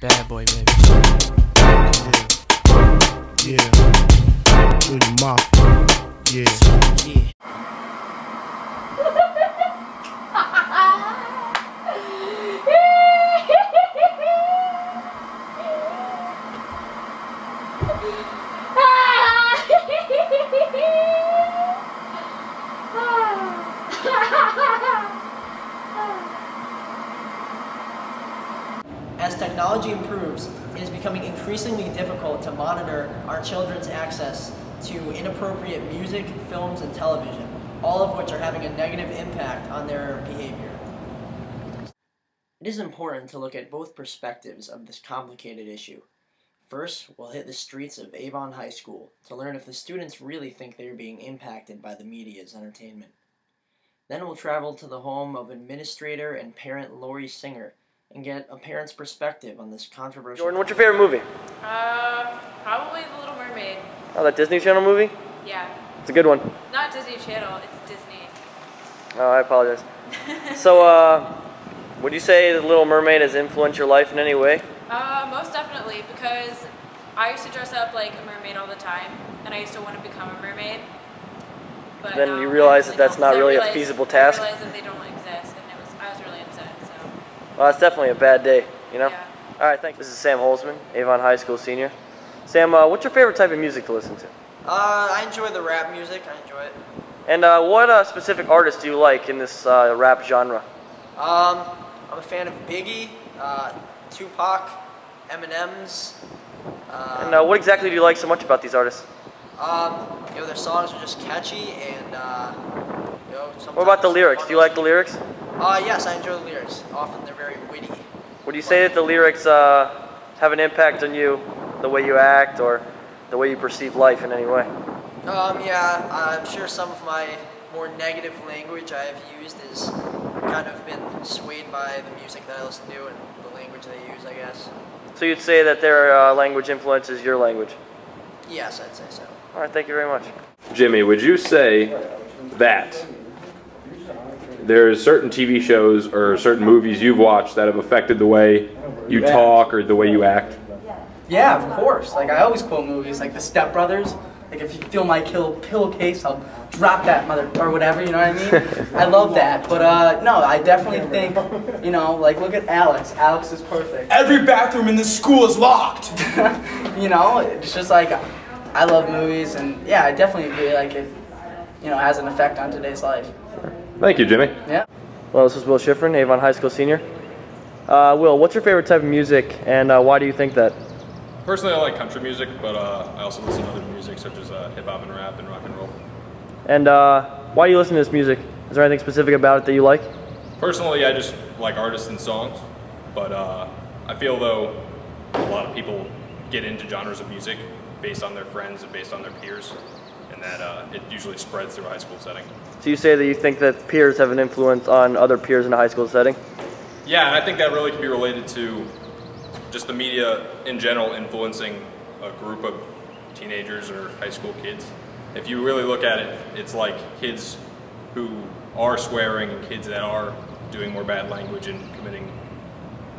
Bad boy, baby. Yeah. With the mafia. Yeah. Yeah. As technology improves, it is becoming increasingly difficult to monitor our children's access to inappropriate music, films, and television, all of which are having a negative impact on their behavior. It is important to look at both perspectives of this complicated issue. First, we'll hit the streets of Avon High School to learn if the students really think they are being impacted by the media's entertainment. Then we'll travel to the home of administrator and parent Lori Singer and get a parent's perspective on this controversial... Jordan, what's your favorite movie? Probably The Little Mermaid. Oh, that Disney Channel movie? Yeah. It's a good one. Not Disney Channel, it's Disney. Oh, I apologize. So, would you say The Little Mermaid has influenced your life in any way? Most definitely, because I used to dress up like a mermaid all the time, and I used to want to become a mermaid. But then you realize that that's not really a feasible task? I realized that they don't exist, and I was really upset, so... Well, that's definitely a bad day, you know? Yeah. All right, thanks. This is Sam Holzman, Avon High School senior. Sam, what's your favorite type of music to listen to? I enjoy the rap music, I enjoy it. And what specific artists do you like in this rap genre? I'm a fan of Biggie, Tupac, Eminem's. And what exactly do you like so much about these artists? You know, their songs are just catchy and, you know, sometimes... What about the lyrics? Do you like the lyrics? Yes, I enjoy the lyrics. Often they're very witty. Would you say that the lyrics have an impact on you, the way you act, or the way you perceive life in any way? Yeah, I'm sure some of my more negative language I have used is kind of been swayed by the music that I listen to and the language they use, I guess. So you'd say that their language influences your language? Yes, I'd say so. All right, thank you very much. Jimmy, would you say that there's certain TV shows or certain movies you've watched that have affected the way you talk or the way you act? Yeah, of course. Like, I always quote movies, like The Step Brothers. Like, if you feel my pillowcase, I'll drop that mother, or whatever, you know what I mean? I love that. But, no, I definitely think, you know, like, look at Alex. Alex is perfect. Every bathroom in this school is locked! You know, it's just like, I love movies, and yeah, I definitely agree, like, it, you know, has an effect on today's life. Thank you, Jimmy. Yeah. Well, this is Will Schifrin, Avon High School senior. Will, what's your favorite type of music, and why do you think that? Personally, I like country music, but I also listen to other music such as hip-hop and rap and rock and roll. And why do you listen to this music? Is there anything specific about it that you like? Personally, I just like artists and songs, but I feel though a lot of people get into genres of music based on their friends and based on their peers, and that it usually spreads through a high school setting. So you say that you think that peers have an influence on other peers in a high school setting? Yeah, and I think that really can be related to just the media in general influencing a group of teenagers or high school kids. If you really look at it, it's like kids who are swearing and kids that are doing more bad language and committing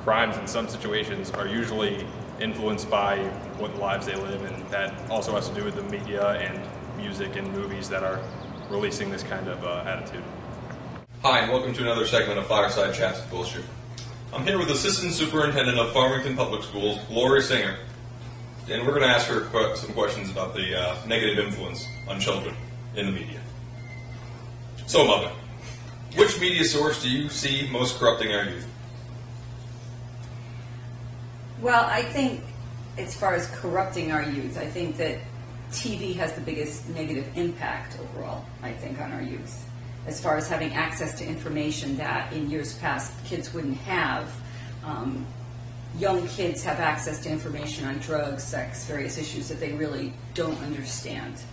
crimes in some situations are usually influenced by what lives they live, and that also has to do with the media and music and movies that are releasing this kind of attitude. Hi, and welcome to another segment of Fireside Chats with Will Schifrin. I'm here with Assistant Superintendent of Farmington Public Schools, Lori Singer, and we're going to ask her some questions about the negative influence on children in the media. So, Mother, which media source do you see most corrupting our youth? Well, I think as far as corrupting our youth, I think that TV has the biggest negative impact overall, I think, on our youth. As far as having access to information that in years past kids wouldn't have. Young kids have access to information on drugs, sex, various issues that they really don't understand.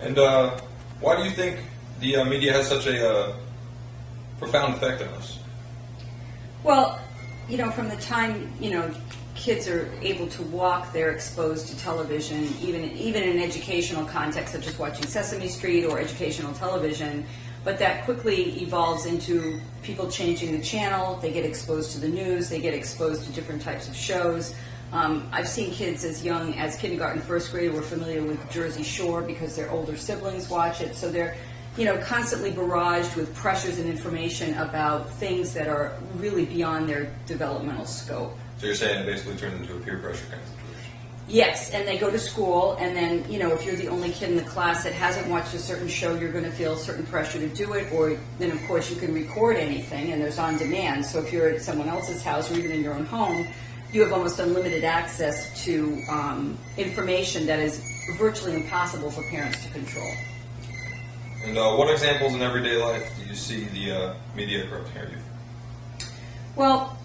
And why do you think the media has such a profound effect on us? Well, you know, from the time, you know, kids are able to walk, they're exposed to television, even in an educational context, such as watching Sesame Street or educational television. But that quickly evolves into people changing the channel. They get exposed to the news. They get exposed to different types of shows. I've seen kids as young as kindergarten, first grade were familiar with Jersey Shore because their older siblings watch it. So they're, constantly barraged with pressures and information about things that are really beyond their developmental scope. So you're saying it basically turns into a peer pressure kind of situation? Yes, and they go to school, and then, if you're the only kid in the class that hasn't watched a certain show, you're going to feel certain pressure to do it, or then, of course, you can record anything, and there's on demand. So if you're at someone else's house or even in your own home, you have almost unlimited access to information that is virtually impossible for parents to control. And what examples in everyday life do you see the media corrupting our youth? Well,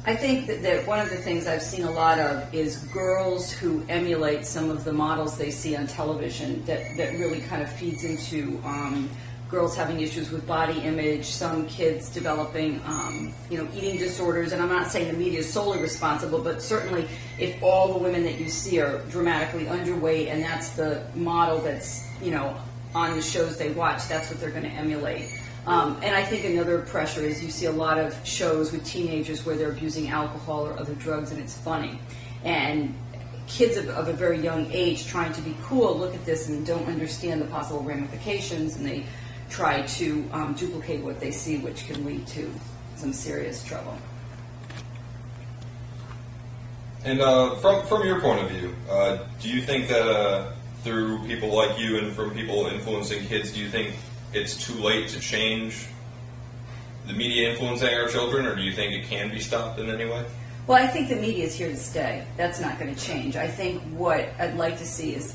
I think that one of the things I've seen a lot of is girls who emulate some of the models they see on television that really kind of feeds into girls having issues with body image, some kids developing, eating disorders. And I'm not saying the media is solely responsible, but certainly if all the women that you see are dramatically underweight and that's the model that's, on the shows they watch, that's what they're going to emulate. And I think another pressure is you see a lot of shows with teenagers where they're abusing alcohol or other drugs and it's funny. And kids of a very young age trying to be cool look at this and don't understand the possible ramifications, and they try to duplicate what they see, which can lead to some serious trouble. And from your point of view, do you think that through people like you and from people influencing kids, do you think it's too late to change the media influencing our children, or do you think it can be stopped in any way? Well, I think the media is here to stay. That's not going to change. I think what I'd like to see is,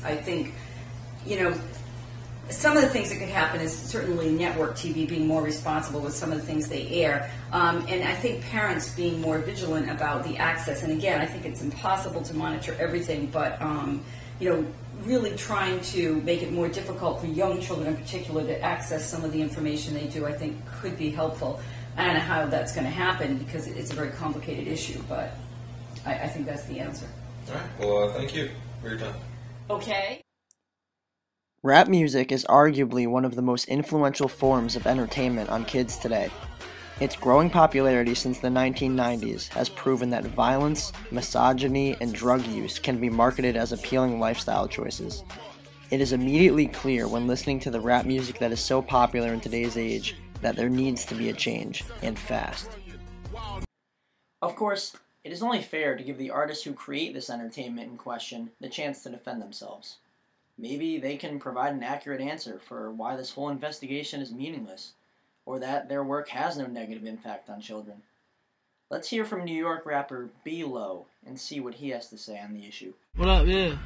some of the things that could happen is certainly network TV being more responsible with some of the things they air. And I think parents being more vigilant about the access. And again, I think it's impossible to monitor everything, but, really trying to make it more difficult for young children in particular to access some of the information they do, I think could be helpful. I don't know how that's going to happen because it's a very complicated issue, but I think that's the answer. All right. Well, thank you for your time. Okay. Rap music is arguably one of the most influential forms of entertainment on kids today. Its growing popularity since the 1990s has proven that violence, misogyny, and drug use can be marketed as appealing lifestyle choices. It is immediately clear when listening to the rap music that is so popular in today's age that there needs to be a change, and fast. Of course, it is only fair to give the artists who create this entertainment in question the chance to defend themselves. Maybe they can provide an accurate answer for why this whole investigation is meaningless, or that their work has no negative impact on children. Let's hear from New York rapper B-Lo and see what he has to say on the issue. What up, yeah?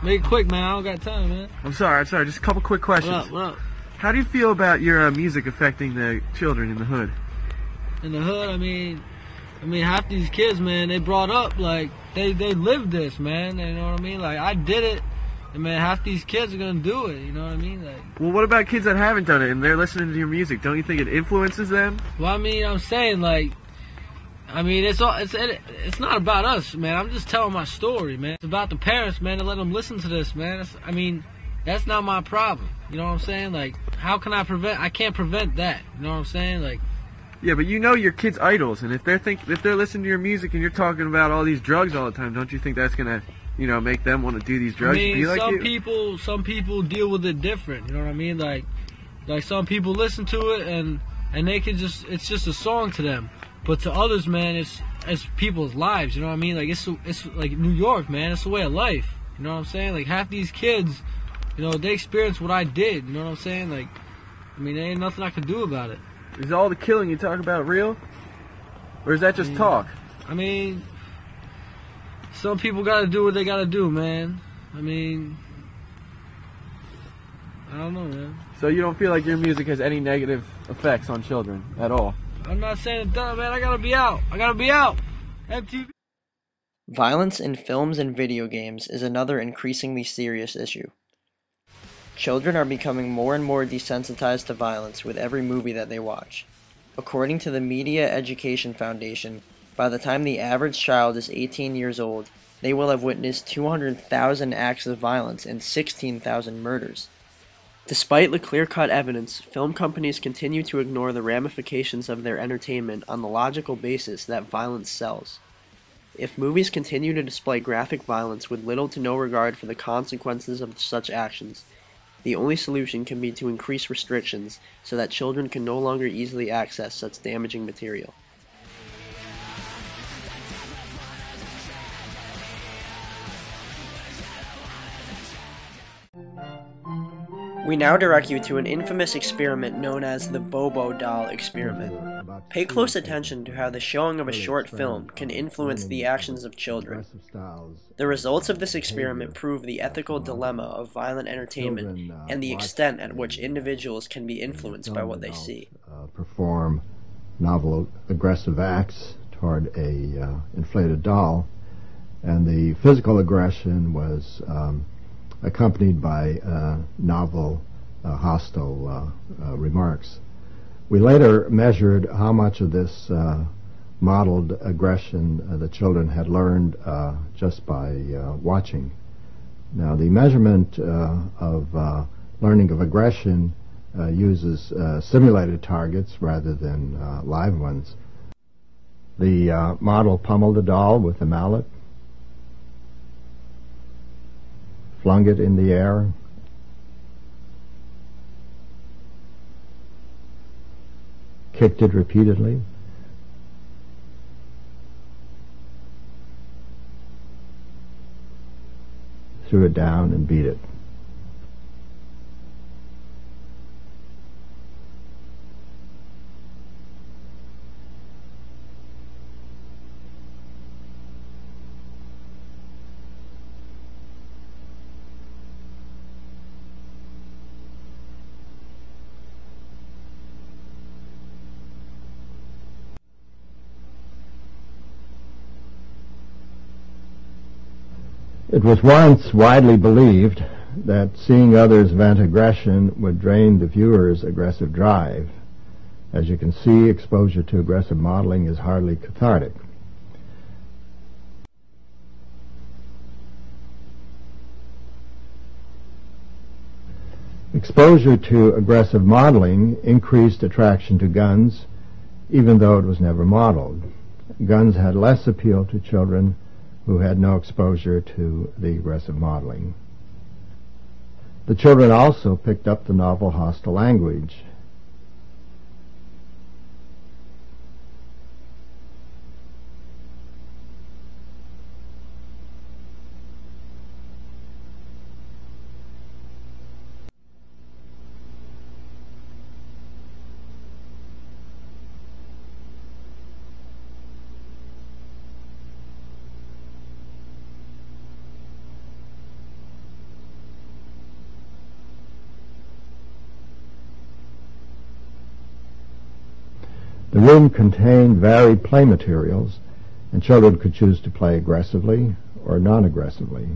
Make it quick, man. I don't got time, man. I'm sorry. Just a couple quick questions. What up? How do you feel about your music affecting the children in the hood? In the hood, I mean, half these kids, man, they brought up, like, they lived this, man. You know what I mean? Like, I did it. And man, half these kids are gonna do it. You know what I mean? Like, well, what about kids that haven't done it and they're listening to your music? Don't you think it influences them? Well, I'm saying, like, it's not about us, man. I'm just telling my story, man. It's about the parents, man, to let them listen to this, man. That's not my problem. You know what I'm saying? Like, how can I prevent? I can't prevent that. You know what I'm saying? Like, yeah, but you know your kids' idols, and if they're listening to your music and you're talking about all these drugs all the time, don't you think that's gonna make them want to do these drugs? Be like you? Some people deal with it different. You know what I mean? Like some people listen to it and they can it's just a song to them. But to others, man, it's people's lives. You know what I mean? Like it's like New York, man. It's a way of life. You know what I'm saying? Like half these kids, they experienced what I did. You know what I'm saying? Like, there ain't nothing I can do about it. Is all the killing you talk about real, or is that just talk? Some people gotta do what they gotta do, man. I don't know, man. So you don't feel like your music has any negative effects on children at all? I'm not saying it does, man. I gotta be out. MTV. Violence in films and video games is another increasingly serious issue. Children are becoming more and more desensitized to violence with every movie that they watch. According to the Media Education Foundation, by the time the average child is 18 years old, they will have witnessed 200,000 acts of violence and 16,000 murders. Despite the clear-cut evidence, film companies continue to ignore the ramifications of their entertainment on the logical basis that violence sells. If movies continue to display graphic violence with little to no regard for the consequences of such actions, the only solution can be to increase restrictions so that children can no longer easily access such damaging material. We now direct you to an infamous experiment known as the Bobo doll experiment. Pay close attention to how the showing of a short film can influence the actions of children. The results of this experiment prove the ethical dilemma of violent entertainment and the extent at which individuals can be influenced by what they see. Perform novel aggressive acts toward a inflated doll, and the physical aggression was accompanied by novel, hostile remarks. We later measured how much of this modeled aggression the children had learned just by watching. Now, the measurement of learning of aggression uses simulated targets rather than live ones. The model pummeled the doll with a mallet, flung it in the air, kicked it repeatedly, threw it down and beat it. It was once widely believed that seeing others vent aggression would drain the viewer's aggressive drive. As you can see, exposure to aggressive modeling is hardly cathartic. Exposure to aggressive modeling increased attraction to guns, even though it was never modeled. Guns had less appeal to children who had no exposure to the aggressive modeling. The children also picked up the novel hostile language. The room contained varied play materials, and children could choose to play aggressively or non-aggressively.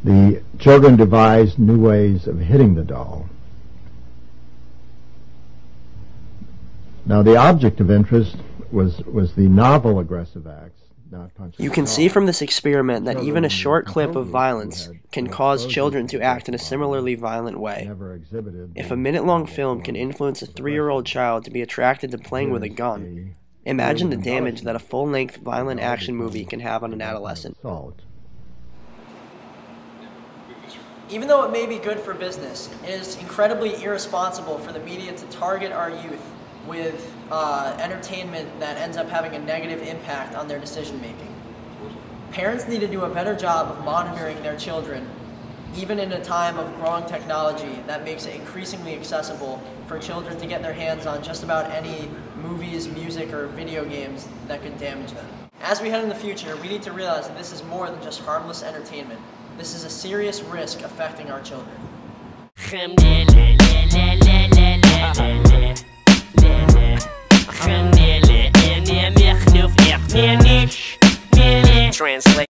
The children devised new ways of hitting the doll. Now, the object of interest was the novel aggressive acts, not punching. You can see from this experiment that even a short clip of violence can cause children to act in a similarly violent way. If a minute-long film can influence a 3-year-old child to be attracted to playing with a gun, imagine the damage that a full-length violent action movie can have on an adolescent. Even though it may be good for business, it is incredibly irresponsible for the media to target our youth with entertainment that ends up having a negative impact on their decision making. Parents need to do a better job of monitoring their children, even in a time of growing technology that makes it increasingly accessible for children to get their hands on just about any movies, music, or video games that could damage them. As we head in the future, we need to realize that this is more than just harmless entertainment. This is a serious risk affecting our children. Translate.